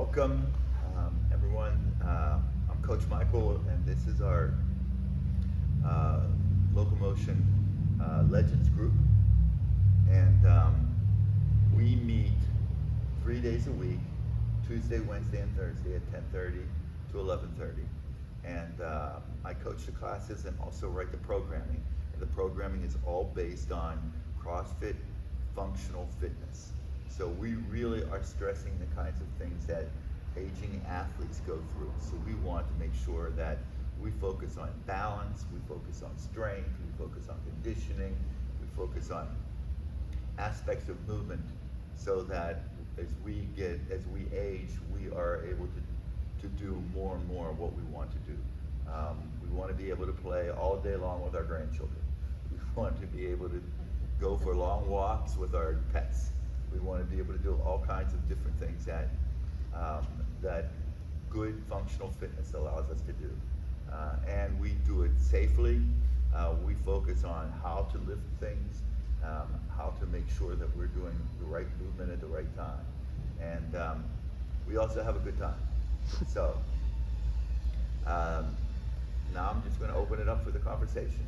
Welcome, everyone. I'm Coach Michael, and this is our uh, Locomotion Legends group. And we meet 3 days a week, Tuesday, Wednesday, and Thursday at 10:30 to 11:30. And I coach the classes and also write the programming. And the programming is all based on CrossFit functional fitness. So we really are stressing the kinds of things that aging athletes go through. So we want to make sure that we focus on balance, we focus on strength, we focus on conditioning, we focus on aspects of movement, so that as we age, we are able to do more and more of what we want to do. We want to be able to play all day long with our grandchildren. We want to be able to go for long walks with our pets. We want to be able to do all kinds of different things that that good functional fitness allows us to do. And we do it safely. We focus on how to lift things, how to make sure that we're doing the right movement at the right time. And we also have a good time. So now I'm just going to open it up for the conversation.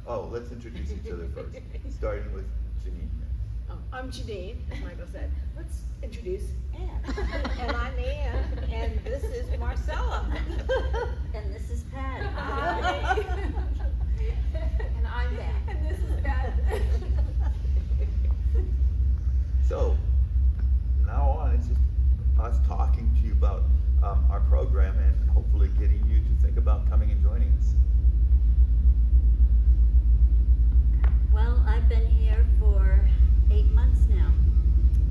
Oh, let's introduce each other first, starting with Janine. Oh, I'm Janine, as Michael said. Let's introduce Ann. And I'm Ann, and this is Marcella. And this is Pat. Hi. And I'm Pat. And this is Pat. So, from now on, it's just us talking to you about our program and hopefully getting you to think about coming and joining us. Well, I've been here for 8 months now,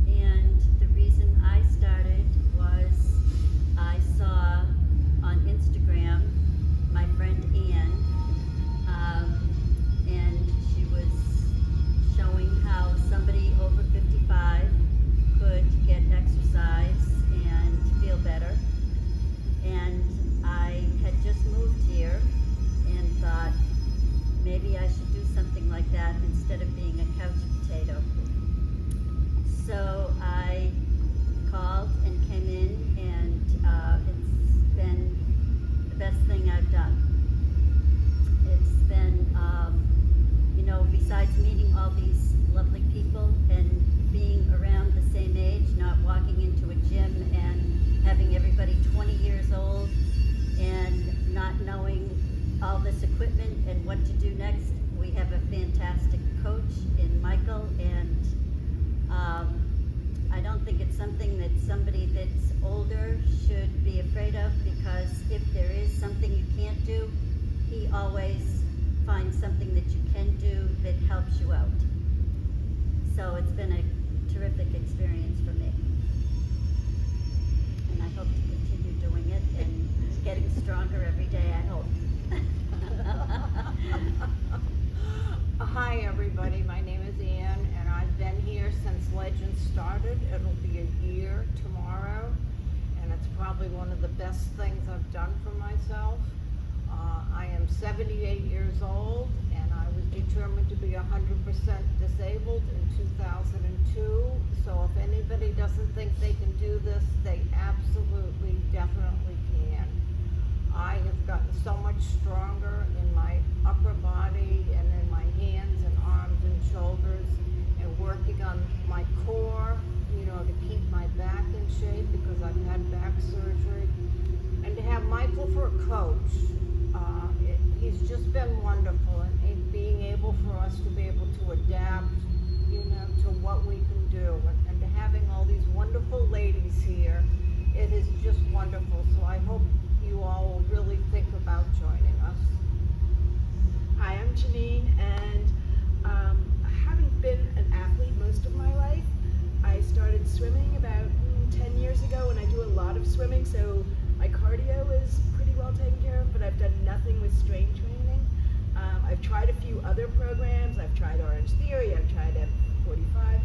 and the reason I started was I saw on Instagram my friend Ann, and she was showing how somebody over 55 could get exercise and feel better. And I had just moved here and thought maybe I should do something like that instead of being a couch potato. So I called and came in, and it's been the best thing I've done. It's been, besides meeting all these lovely people and being around the same age, not walking into a gym and having everybody 20 years old and not knowing all this equipment and what to do next. We have a fantastic coach in Michael, and I don't think it's something that somebody that's older should be afraid of, because if there is something you can't do, he always finds something that you can do that helps you out. So it's been a terrific experience for me. And I hope to continue doing it and getting stronger every day, I hope. Hi, everybody. My name is Ann, and I've been here since Legends started. It'll be a year tomorrow, and it's probably one of the best things I've done for myself. I am 78 years old, and I was determined to be 100% disabled in 2002. So if anybody doesn't think they can do this, they absolutely, definitely can. I have gotten so much stronger in my upper body and in my hands and arms and shoulders, and working on my core, to keep my back in shape, because I've had back surgery. And to have Michael for a coach, he's just been wonderful, and being able for us to be able to adapt, to what we can do, and to having all these wonderful ladies here, it is just wonderful. So I hope you all will really think about joining us. Hi, I'm Janine, and having been an athlete most of my life, I started swimming about 10 years ago, and I do a lot of swimming, so my cardio is pretty well taken care of, but I've done nothing with strength training. I've tried a few other programs. I've tried Orange Theory, I've tried F45,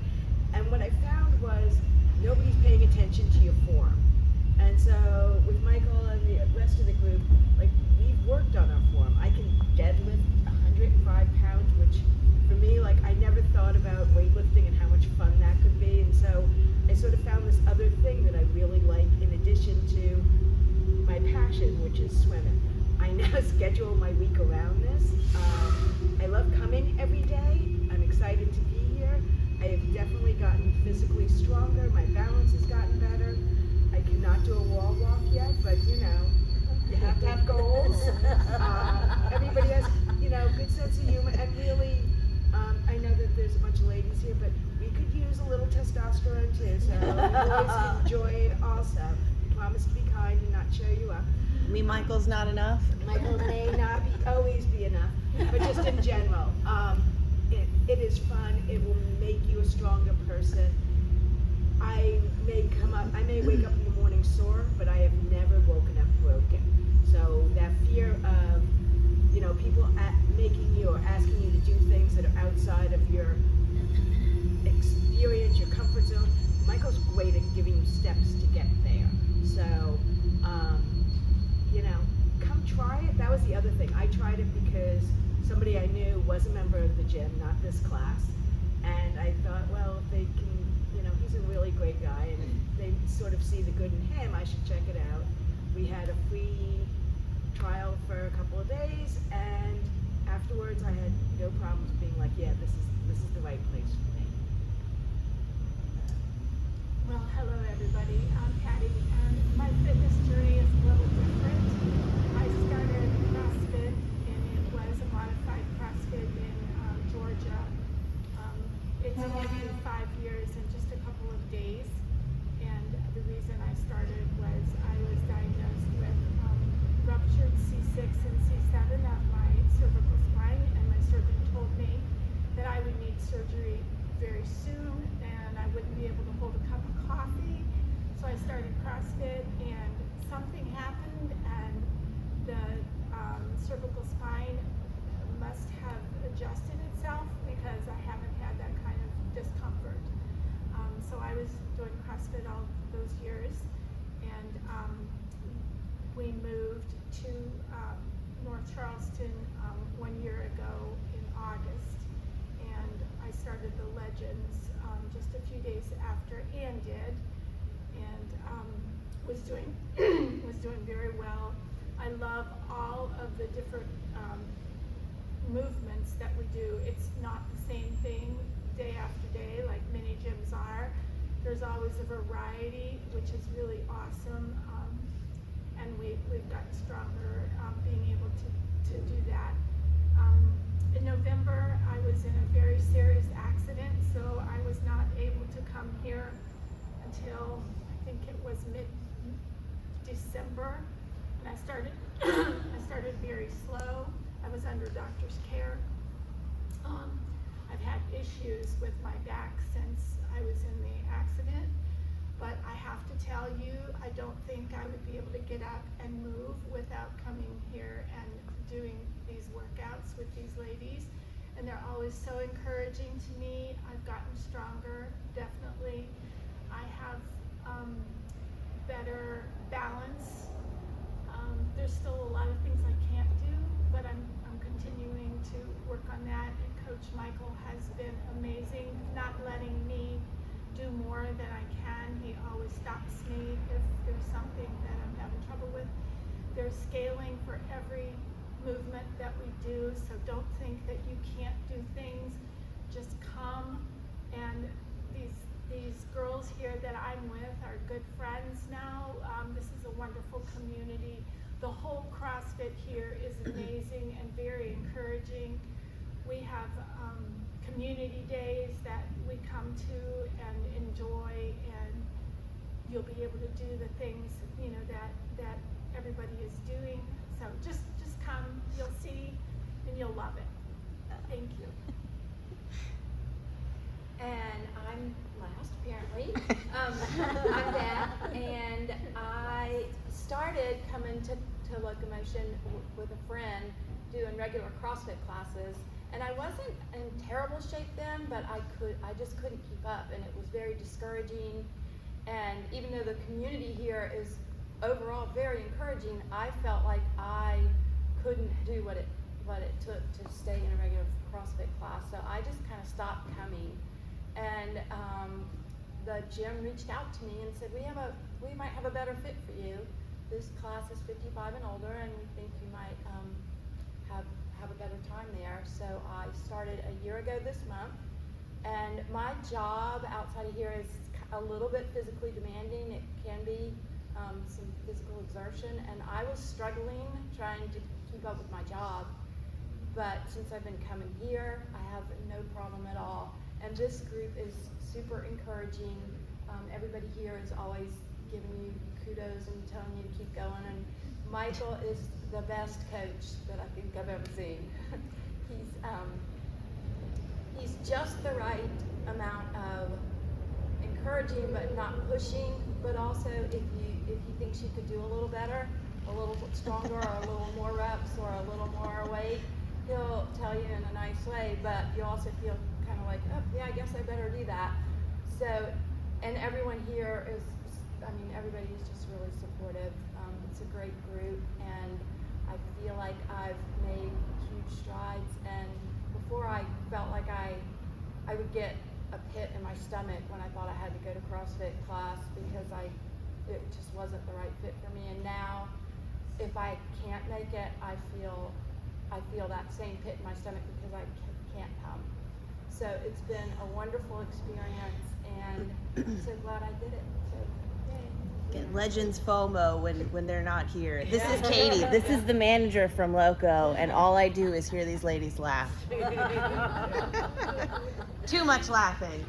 and what I found was nobody's paying attention to your form. And so with Michael and the rest of the group, we've worked on our form. I can deadlift 105 pounds, which for me, I never thought about weightlifting and how much fun that could be. And so I sort of found this other thing that I really like in passion, which is swimming. I now schedule my week around this. I love coming every day. I'm excited to be here. I have definitely gotten physically stronger. My balance has gotten better. I cannot do a wall walk yet, but you have to have goals. Everybody has, good sense of humor, and really, I know that there's a bunch of ladies here, but we could use a little testosterone too, so you boys can enjoy it also. Promise to be kind and not show you up. Me, Michael's not enough. Michael may not always be enough, but just in general, it is fun. It will make you a stronger person. I may wake up in the morning sore, but I have never woken up broken. So that fear of, people making you or asking you to do things that are outside of your experience, your comfort zone. Michael's great at giving you steps to get there. So, come try it. That was the other thing. I tried it because somebody I knew was a member of the gym, not this class. And I thought, well, if they can, he's a really great guy, and if they sort of see the good in him, I should check it out. We had a free trial for a couple of days, and afterwards I had no problems being like, yeah, this is the right place for me. Well, hello everybody. I'm Patty, and my fitness journey is a little different. I started CrossFit, and it was a modified CrossFit in Georgia. It's been 5 years and just a couple of days. And the reason I started was I was diagnosed with ruptured C6 and C7 of my cervical spine, and my surgeon told me that I would need surgery very soon and I wouldn't be able to hold a cup of coffee. So I started CrossFit, and something happened, and the cervical spine must have adjusted itself because I haven't had that kind of discomfort. So I was doing CrossFit all those years, and we moved to North Charleston 1 year ago in August, and I started the Legends just a few days after Ann did, and was doing very well. I love all of the different movements that we do. It's not the same thing day after day like many gyms are. There's always a variety, which is really awesome, and we've gotten stronger being able to do that. In November, I was in a very serious accident, so I was not able to come here until I think it was mid-December, and I started very slow. I was under doctor's care. I've had issues with my back since I was in the accident, but I have to tell you, I don't think I would be able to get up and move without coming here and doing these workouts with these ladies, and they're always so encouraging to me. I've gotten stronger, definitely. I have better balance. There's still a lot of things I can't do, but I'm continuing to work on that, and Coach Michael has been amazing, not letting me do more than I can. He always stops me if there's something that I'm having trouble with. There's scaling for every movement that we do, so don't think that you can't do things. Just come, and these girls here that I'm with are good friends now. This is a wonderful community. The whole CrossFit here is amazing and very encouraging. We have community days that we come to and enjoy, and you'll be able to do the things that everybody is doing. So just come, you'll see, and you'll love it. Thank you. And I'm last, apparently. I'm Beth, and I started coming to Locomotion with a friend doing regular CrossFit classes, and I wasn't in terrible shape then, but I just couldn't keep up, and it was very discouraging. And even though the community here is overall very encouraging, I felt like I couldn't do what it took to stay in a regular CrossFit class, so I just kind of stopped coming. And the gym reached out to me and said, we might have a better fit for you. this class is 55 and older, and we think you might have a better time there. So I started a year ago this month, and my job outside of here is a little bit physically demanding. It can be some physical exertion, and I was struggling trying to keep up with my job. But since I've been coming here, I have no problem at all. And this group is super encouraging. Everybody here is always giving you kudos and telling you to keep going. And Michael is the best coach that I think I've ever seen. He's just the right amount of encouraging, but not pushing. But also, if he thinks you could do a little better, a little stronger, or a little more reps, or a little more weight, he'll tell you in a nice way. But you also feel kind of like, oh yeah, I guess I better do that. So, and everyone here is, everybody is just really supportive. It's a great group, and I feel like I've made huge strides. And before, I felt like I would get a pit in my stomach when I thought I had to go to CrossFit class because it just wasn't the right fit for me. And now, if I can't make it, I feel that same pit in my stomach because I can't come. So it's been a wonderful experience, and I'm so glad I did it. So, yay. Get Legends FOMO when they're not here. This is Katie. This is the manager from Loco, and all I do is hear these ladies laugh. Too much laughing.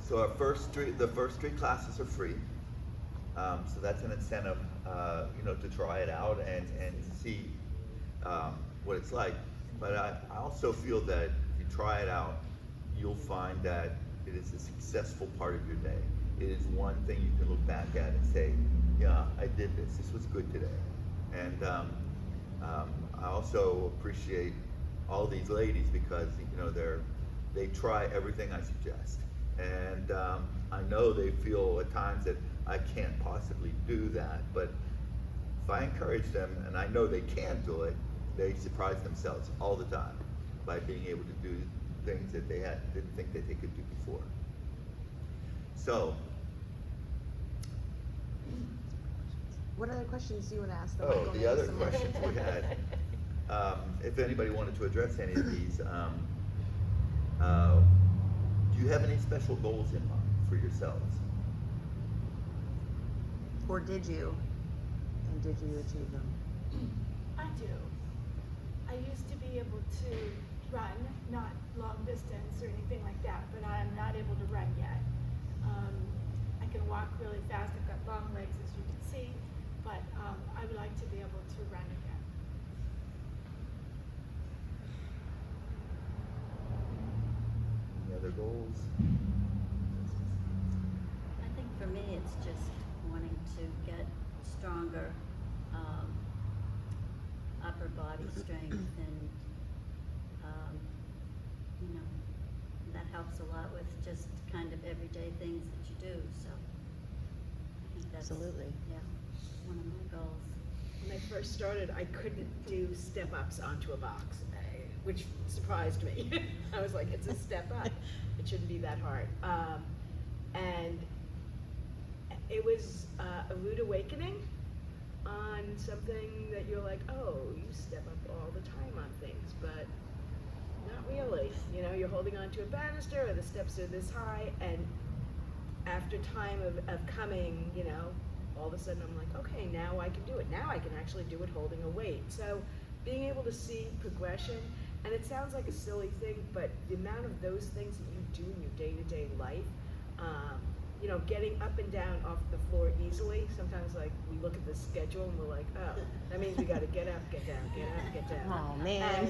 So the first three classes are free. So that's an incentive, to try it out and see what it's like. But I also feel that if you try it out, you'll find that it is a successful part of your day. It is one thing you can look back at and say, yeah, I did this. This was good today. And I also appreciate all these ladies because they try everything I suggest. And I know they feel at times that I can't possibly do that, but if I encourage them, and I know they can do it, they surprise themselves all the time by being able to do things that they didn't think that they could do before. So, What other questions do you want to ask them? oh, the other questions we had, if anybody wanted to address any of these, do you have any special goals in mind for yourselves? Or did you? And did you achieve them? I do. I used to be able to run, not long distance or anything like that, but I'm not able to run yet. I can walk really fast. I've got long legs, as you can see, but I would like to be able to run again. Any other goals? I think for me, it's just wanting to get stronger, upper body strength, and that helps a lot with just kind of everyday things that you do. So I think that's Absolutely. one of my goals. When I first started, I couldn't do step-ups onto a box, which surprised me. I was like, it's a step up. It shouldn't be that hard. And it was a rude awakening on something that you're like, oh, you step up all the time on things, but not really. You're holding onto a banister, or the steps are this high, and after time of coming, all of a sudden I'm like, okay, now I can do it. Now I can actually do it holding a weight. So being able to see progression, and it sounds like a silly thing, but the amount of those things that you do in your day-to-day life, getting up and down off the floor easily. Sometimes, like, we look at the schedule and we're like, oh, that means we got to get up, get down, get up, get down. Oh man. And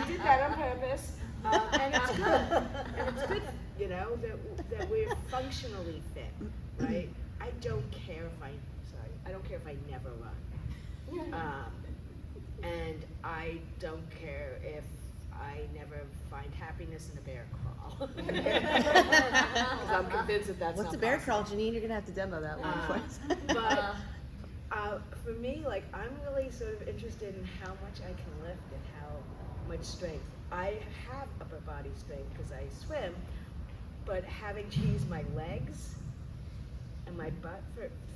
he did that on purpose. And it's good. And it's good, that we're functionally fit, right? I don't care if I never run. And I don't care if I never find happiness in a bear crawl. Because I'm convinced that that's What's not a bear possible. crawl, Janine? You're gonna have to demo that one for us. But for me, like, I'm really sort of interested in how much I can lift and how much strength. I have upper body strength because I swim, but having changed my legs, and my butt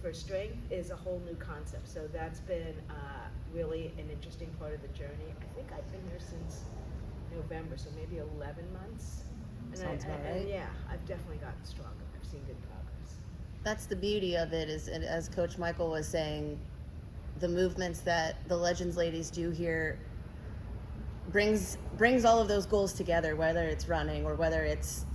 for strength is a whole new concept. So that's been really an interesting part of the journey. I think I've been here since November, so maybe 11 months. And Sounds about right. And yeah, I've definitely gotten stronger. I've seen good progress. That's the beauty of it is, and as Coach Michael was saying, the movements that the Legends ladies do here brings all of those goals together, whether it's running or whether it's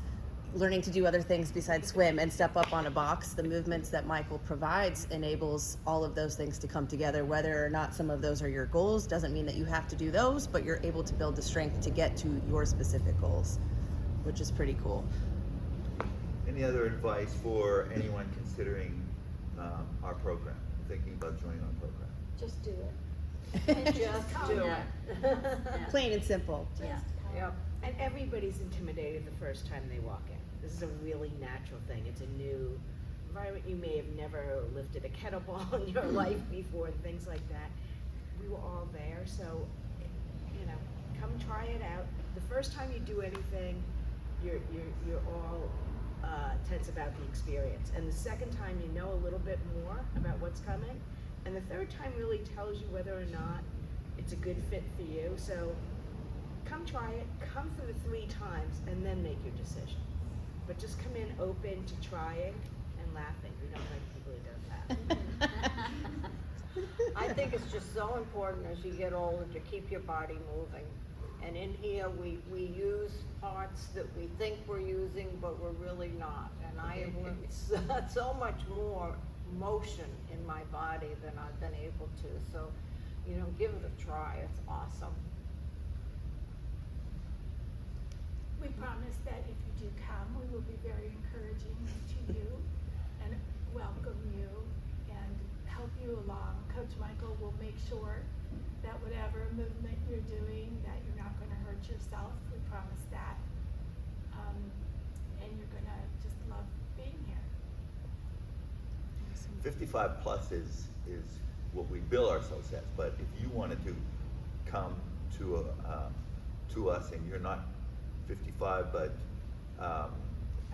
learning to do other things besides swim and step up on a box. The movements that Michael provides enables all of those things to come together. Whether or not some of those are your goals doesn't mean that you have to do those, but you're able to build the strength to get to your specific goals, which is pretty cool. Any other advice for anyone considering our program, thinking about joining our program? Just do it. Just do Yeah. it. Plain and simple. Yeah. Yep. And everybody's intimidated the first time they walk in. This is a really natural thing. It's a new environment. You may have never lifted a kettlebell in your life before and things like that. We were all there, so, you know, come try it out. The first time you do anything, you're all tense about the experience. And the second time you know a little bit more about what's coming. And the third time really tells you whether or not it's a good fit for you. So come try it, come through 3 times, and then make your decision. But just come in open to trying and laughing. We don't like people who don't laugh. I think it's just so important as you get older to keep your body moving. And in here, we use parts that we think we're using, but we're really not. And I have learned so much more motion in my body than I've been able to. So, you know, give it a try. It's awesome. We promise that if you do come, we will be very encouraging to you and welcome you and help you along. Coach Michael will make sure that whatever movement you're doing, that you're not going to hurt yourself. We promise that. And you're going to just love being here. 55 plus is what we bill ourselves as, but if you wanted to come to us and you're not 55 but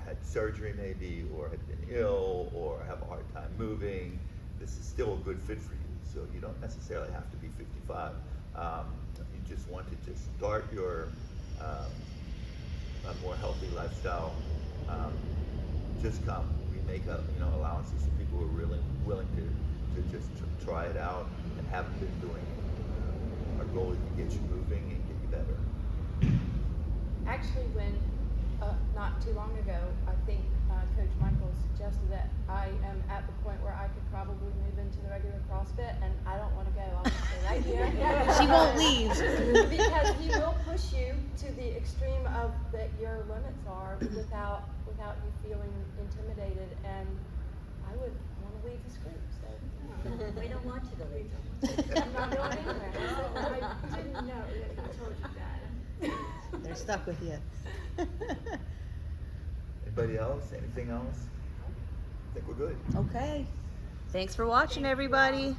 had surgery maybe, or had been ill, or have a hard time moving, this is still a good fit for you. So you don't necessarily have to be 55. You just want to just start your a more healthy lifestyle. Just come. We make allowances for people who are really willing to just try it out and haven't been doing it. Our goal is to get you moving and get you better. Actually, when not too long ago, I think Coach Michael suggested that I am at the point where I could probably move into the regular CrossFit, and I don't want to go. I'm going to stay right here. She won't leave. Because he will push you to the extreme of that your limits are without you feeling intimidated, and I would want to leave this group. So We don't want you to leave. I'm not going anywhere. I didn't know that he told you that. They're stuck with you. Anybody else? Anything else? I think we're good. Okay. Thanks for watching, everybody.